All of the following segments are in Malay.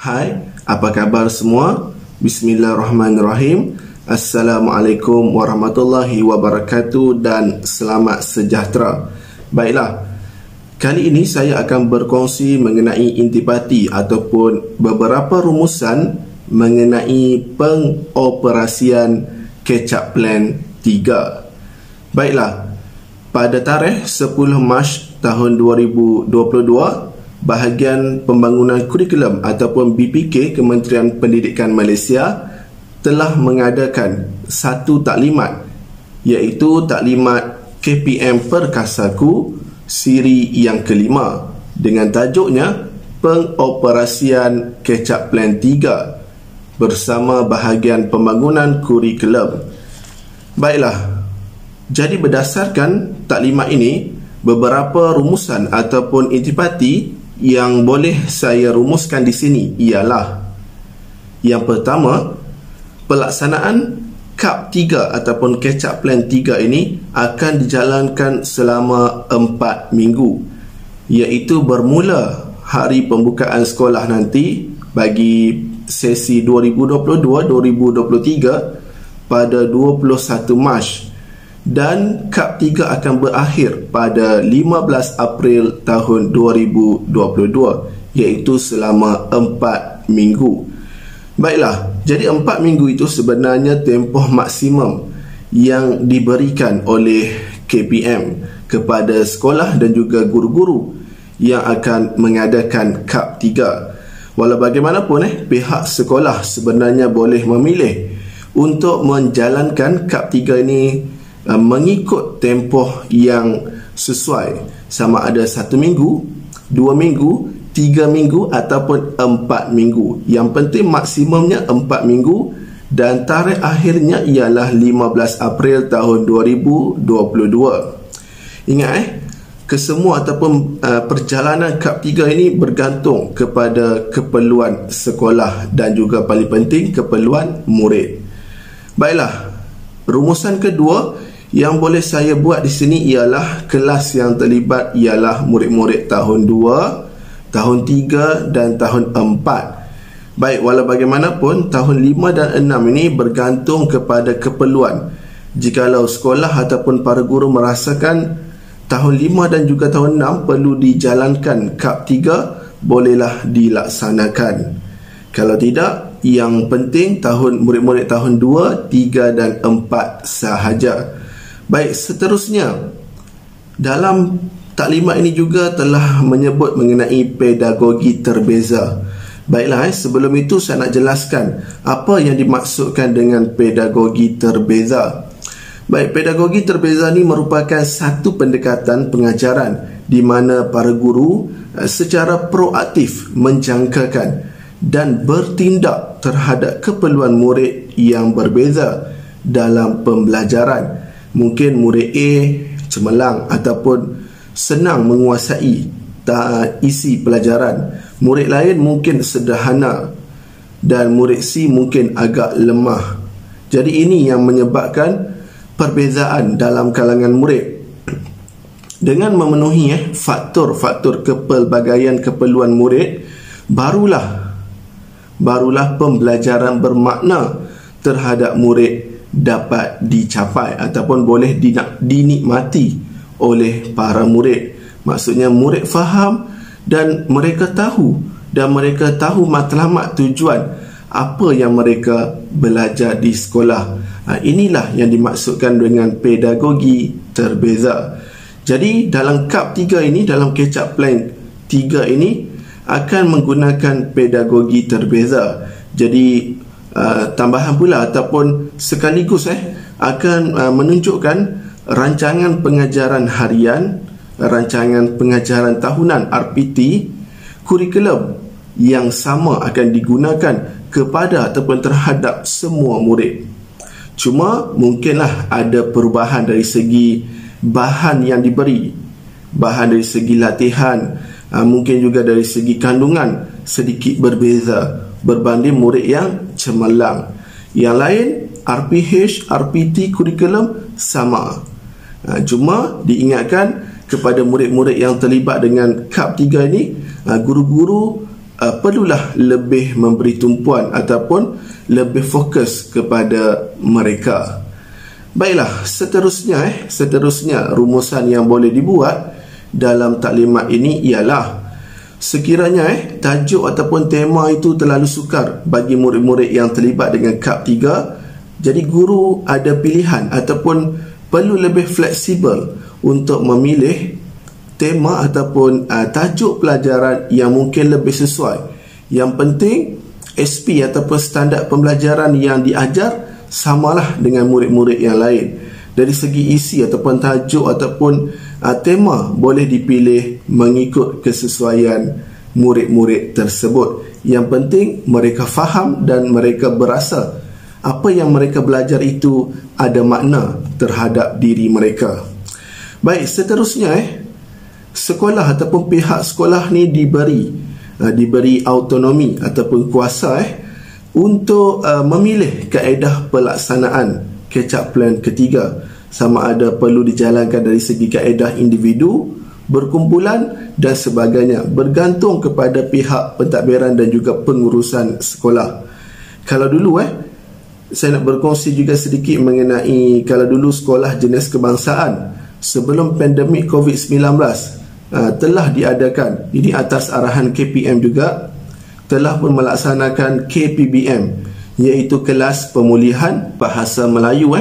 Hai, apa kabar semua? Bismillahirrahmanirrahim. Assalamualaikum warahmatullahi wabarakatuh dan selamat sejahtera. Baiklah, kali ini saya akan berkongsi mengenai intipati ataupun beberapa rumusan mengenai pengoperasian Ketchup Plan 3. Baiklah, pada tarikh 10 Mac tahun 2022, Bahagian Pembangunan Kurikulum ataupun BPK Kementerian Pendidikan Malaysia telah mengadakan satu taklimat, iaitu taklimat KPM Perkasaku siri yang kelima dengan tajuknya Pengoperasian Ketchup Plan 3 bersama Bahagian Pembangunan Kurikulum. Baiklah, jadi berdasarkan taklimat ini, beberapa rumusan ataupun intipati yang boleh saya rumuskan di sini ialah: yang pertama, pelaksanaan KAP 3 ataupun Ketchup Plan 3 ini akan dijalankan selama 4 minggu, iaitu bermula hari pembukaan sekolah nanti bagi sesi 2022-2023 pada 21 Mac, dan KAP 3 akan berakhir pada 15 April tahun 2022, iaitu selama 4 minggu. Baiklah, jadi 4 minggu itu sebenarnya tempoh maksimum yang diberikan oleh KPM kepada sekolah dan juga guru-guru yang akan mengadakan KAP 3. Walau bagaimanapun, pihak sekolah sebenarnya boleh memilih untuk menjalankan KAP 3 ini mengikut tempoh yang sesuai, sama ada 1 minggu, 2 minggu, 3 minggu ataupun 4 minggu. Yang penting maksimumnya 4 minggu dan tarikh akhirnya ialah 15 April tahun 2022. Ingat, kesemua ataupun perjalanan KAP 3 ini bergantung kepada keperluan sekolah dan juga paling penting keperluan murid. Baiklah, rumusan kedua yang boleh saya buat di sini ialah kelas yang terlibat ialah murid-murid tahun 2, tahun 3 dan tahun 4. Baik, walau bagaimanapun tahun 5 dan 6 ini bergantung kepada keperluan. Jikalau sekolah ataupun para guru merasakan tahun 5 dan juga tahun 6 perlu dijalankan KAP 3, bolehlah dilaksanakan. Kalau tidak, yang penting murid-murid tahun 2, 3 dan 4 sahaja. Baik, seterusnya, dalam taklimat ini juga telah menyebut mengenai pedagogi terbeza. Baiklah, sebelum itu saya nak jelaskan apa yang dimaksudkan dengan pedagogi terbeza. Baik, pedagogi terbeza ini merupakan satu pendekatan pengajaran di mana para guru secara proaktif menjangkakan dan bertindak terhadap keperluan murid yang berbeza dalam pembelajaran. Mungkin murid A cemerlang ataupun senang menguasai isi pelajaran. Murid lain mungkin sederhana dan murid C mungkin agak lemah. Jadi ini yang menyebabkan perbezaan dalam kalangan murid. Dengan memenuhi faktor-faktor kepelbagaian keperluan murid, barulah pembelajaran bermakna terhadap murid dapat dicapai ataupun boleh dinikmati oleh para murid. Maksudnya murid faham dan mereka tahu matlamat tujuan apa yang mereka belajar di sekolah. Inilah yang dimaksudkan dengan pedagogi terbeza. Jadi dalam KAP 3 ini, dalam Ketchup Plan 3 ini akan menggunakan pedagogi terbeza. Jadi tambahan pula ataupun sekaligus akan menunjukkan rancangan pengajaran harian, rancangan pengajaran tahunan RPT, kurikulum yang sama akan digunakan kepada ataupun terhadap semua murid. Cuma mungkinlah ada perubahan dari segi bahan yang diberi, bahan dari segi latihan, mungkin juga dari segi kandungan sedikit berbeza berbanding murid yang cemerlang. Yang lain, RPH, RPT, kurikulum sama. Cuma diingatkan kepada murid-murid yang terlibat dengan KAP 3 ini, guru-guru perlulah lebih memberi tumpuan ataupun lebih fokus kepada mereka. Baiklah, seterusnya rumusan yang boleh dibuat dalam taklimat ini ialah sekiranya tajuk ataupun tema itu terlalu sukar bagi murid-murid yang terlibat dengan KAP 3, jadi guru ada pilihan ataupun perlu lebih fleksibel untuk memilih tema ataupun tajuk pelajaran yang mungkin lebih sesuai. Yang penting SP ataupun standard pembelajaran yang diajar samalah dengan murid-murid yang lain. Dari segi isi ataupun tajuk ataupun tema boleh dipilih mengikut kesesuaian murid-murid tersebut. Yang penting mereka faham dan mereka berasa apa yang mereka belajar itu ada makna terhadap diri mereka. Baik, seterusnya sekolah ataupun pihak sekolah ni diberi autonomi ataupun kuasa untuk memilih kaedah pelaksanaan catch-up plan ketiga, sama ada perlu dijalankan dari segi kaedah individu, berkumpulan dan sebagainya, bergantung kepada pihak pentadbiran dan juga pengurusan sekolah. Kalau dulu saya nak berkongsi juga sedikit mengenai kalau dulu sekolah jenis kebangsaan sebelum pandemik COVID-19 telah diadakan, ini atas arahan KPM juga, telah pun melaksanakan KPBM, iaitu kelas pemulihan bahasa Melayu.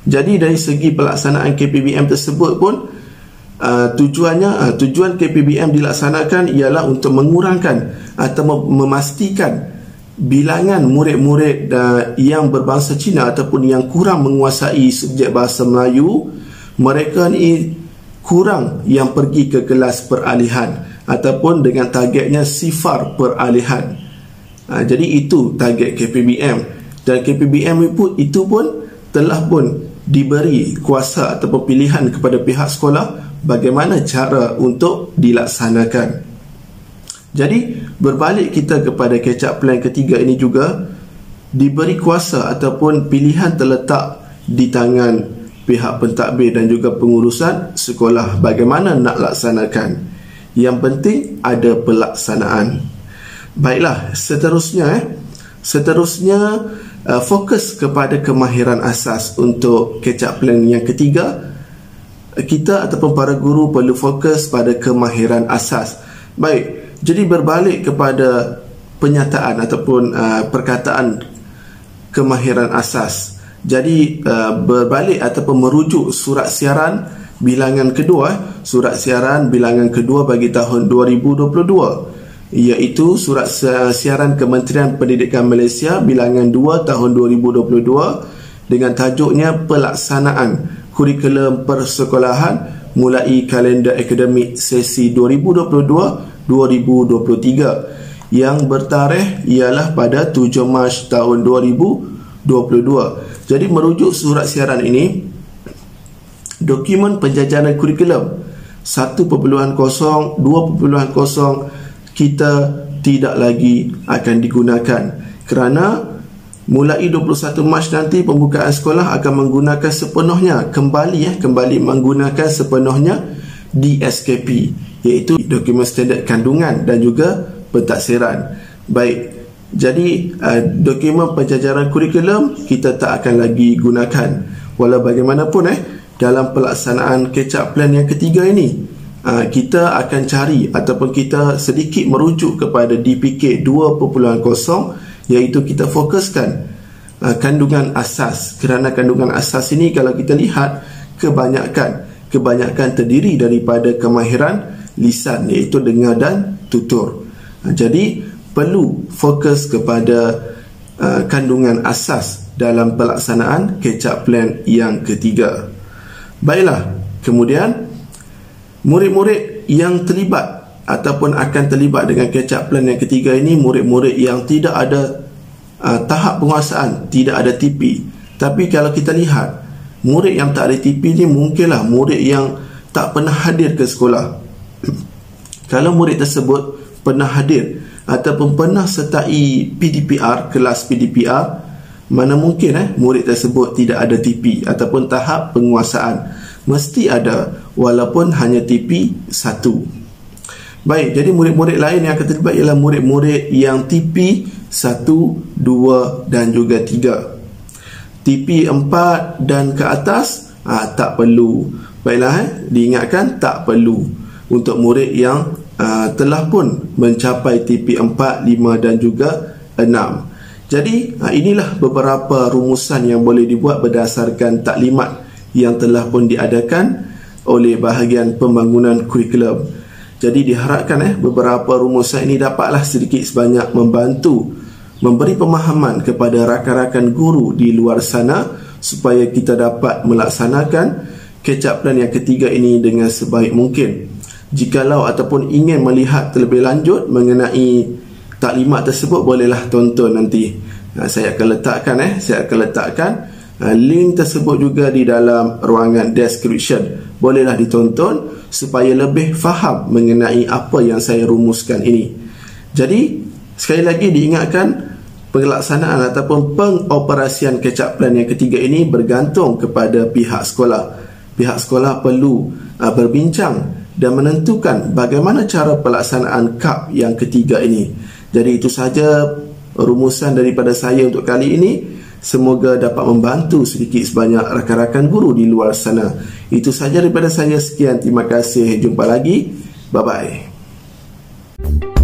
Jadi dari segi pelaksanaan KPBM tersebut pun tujuan KPBM dilaksanakan ialah untuk mengurangkan atau memastikan bilangan murid-murid yang berbangsa Cina ataupun yang kurang menguasai subjek bahasa Melayu, mereka ni kurang yang pergi ke kelas peralihan ataupun dengan targetnya sifar peralihan. Jadi itu target KPBM, dan KPBM itu pun telah pun diberi kuasa ataupun pilihan kepada pihak sekolah bagaimana cara untuk dilaksanakan. Jadi berbalik kita kepada catch-up plan ketiga ini juga diberi kuasa ataupun pilihan terletak di tangan pihak pentadbir dan juga pengurusan sekolah bagaimana nak laksanakan. Yang penting ada pelaksanaan. Baiklah, seterusnya fokus kepada kemahiran asas untuk catch-up plan yang ketiga. Kita ataupun para guru perlu fokus pada kemahiran asas. Baik, jadi berbalik kepada penyataan ataupun perkataan kemahiran asas. Jadi berbalik ataupun merujuk surat siaran bilangan kedua, surat siaran bilangan kedua bagi tahun 2022, iaitu surat siaran Kementerian Pendidikan Malaysia bilangan 2 tahun 2022 dengan tajuknya Pelaksanaan Kurikulum Persekolahan mulai kalender akademik sesi 2022-2023 yang bertarikh ialah pada 7 Mac tahun 2022. Jadi merujuk surat siaran ini, dokumen penjajaran kurikulum 1.0, 2.0 kita tidak lagi akan digunakan kerana mulai 21 Mac nanti pembukaan sekolah akan menggunakan sepenuhnya kembali menggunakan sepenuhnya DSKP, iaitu dokumen standard kandungan dan juga pentadsiran. Baik, jadi dokumen penjajaran kurikulum kita tak akan lagi gunakan. Walau bagaimanapun dalam pelaksanaan catch-up plan yang ketiga ini, kita akan cari ataupun kita sedikit merujuk kepada DPK 2.0, iaitu kita fokuskan kandungan asas, kerana kandungan asas ini kalau kita lihat kebanyakan terdiri daripada kemahiran lisan, iaitu dengar dan tutur. Jadi perlu fokus kepada kandungan asas dalam pelaksanaan catch-up plan yang ketiga. Baiklah, kemudian murid-murid yang terlibat ataupun akan terlibat dengan catch-up plan yang ketiga ini, murid-murid yang tidak ada tahap penguasaan, tidak ada TP. Tapi kalau kita lihat, murid yang tak ada TP ni mungkinlah murid yang tak pernah hadir ke sekolah. Kalau murid tersebut pernah hadir ataupun pernah sertai PDPR, kelas PDPR, mana mungkin murid tersebut tidak ada TP ataupun tahap penguasaan. Mesti ada, walaupun hanya TP 1. Baik, jadi murid-murid lain yang akan terlibat ialah murid-murid yang TP 1, 2 dan juga 3. TP 4 dan ke atas tak perlu. Baiklah, diingatkan tak perlu untuk murid yang telah pun mencapai TP 4, 5 dan juga 6. Jadi inilah beberapa rumusan yang boleh dibuat berdasarkan taklimat yang telah pun diadakan oleh bahagian pembangunan kurikulum. Jadi diharapkan beberapa rumusan ini dapatlah sedikit sebanyak membantu memberi pemahaman kepada rakan-rakan guru di luar sana supaya kita dapat melaksanakan catch up plan yang ketiga ini dengan sebaik mungkin. Jikalau ataupun ingin melihat terlebih lanjut mengenai taklimat tersebut, bolehlah tonton nanti. Saya akan letakkan link tersebut juga di dalam ruangan description. Bolehlah ditonton supaya lebih faham mengenai apa yang saya rumuskan ini. Jadi sekali lagi diingatkan, pelaksanaan ataupun pengoperasian catch up plan yang ketiga ini bergantung kepada pihak sekolah. Pihak sekolah perlu berbincang dan menentukan bagaimana cara pelaksanaan KAP yang ketiga ini. Jadi itu saja rumusan daripada saya untuk kali ini. Semoga dapat membantu sedikit sebanyak rakan-rakan guru di luar sana. Itu saja daripada saya. Sekian, terima kasih. Jumpa lagi. Bye-bye.